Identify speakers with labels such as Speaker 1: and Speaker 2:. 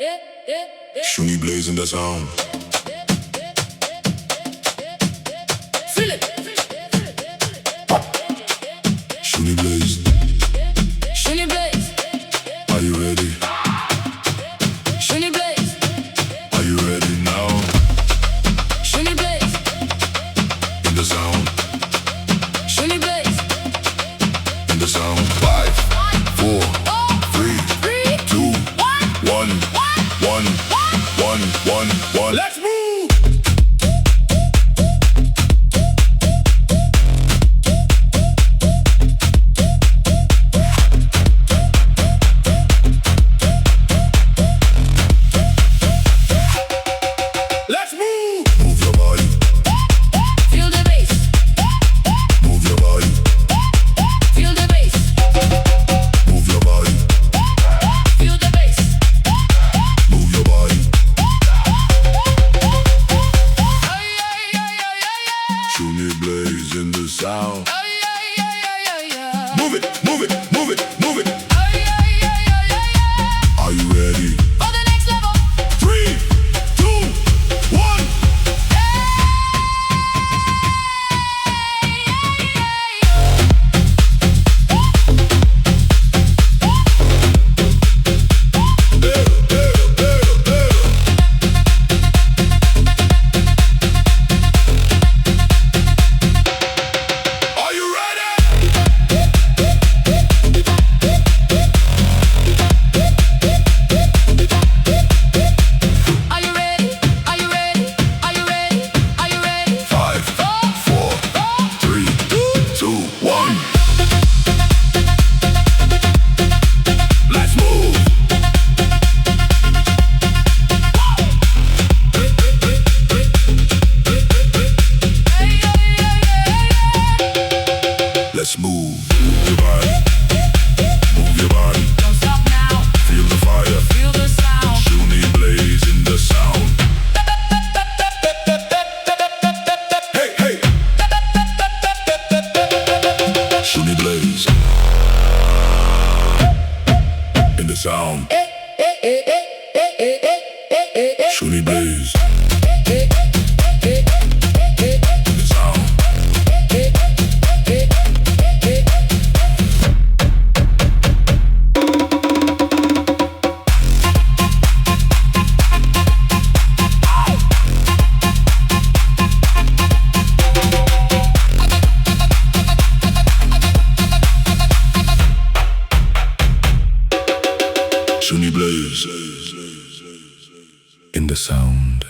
Speaker 1: Shuni Blaze in the sound.
Speaker 2: Feel it.
Speaker 1: Shuni Blaze,
Speaker 2: Shuni Blaze.
Speaker 1: are you ready?
Speaker 2: Shuni Blaze.
Speaker 1: Are you ready now?
Speaker 2: Shuni Blaze.
Speaker 1: In the sound,
Speaker 2: Shuni Blaze.
Speaker 1: in the sound. 5, 4, 3, 2, 1, 1, 1, 1, 1. Let's move! Let's move! Move your body,
Speaker 2: Feel the bass.
Speaker 1: move your body,
Speaker 2: Feel the bass.
Speaker 1: move your body,
Speaker 2: Feel the bass.
Speaker 1: move your body.
Speaker 2: Ay, ay, ay, ay, ay, ay.
Speaker 1: Shuni Blaze in the sound.
Speaker 2: Ay, ay, ay, ay, ay, ay.
Speaker 1: Move it, move it, move it, move it.
Speaker 2: Ay, ay, ay, ay, ay, ay.
Speaker 1: Are you ready?
Speaker 2: For the next level.
Speaker 1: 3, 2, 1. Are you ready?
Speaker 2: Are you ready? Are you ready? Are you ready? Are you ready?
Speaker 1: 5, 4, 3, 2, 1. Let's move.
Speaker 2: Ay, ay, ay, ay, ay.
Speaker 1: Let's move. Move your body. Move your body.
Speaker 2: Don't stop now.
Speaker 1: Feel the fire.
Speaker 2: Feel the sound.
Speaker 1: Shuni Blaze in the sound. Hey, hey. Shuni Blaze in the sound. Shuni Blaze in the sound. Shuni Blaze in the sound.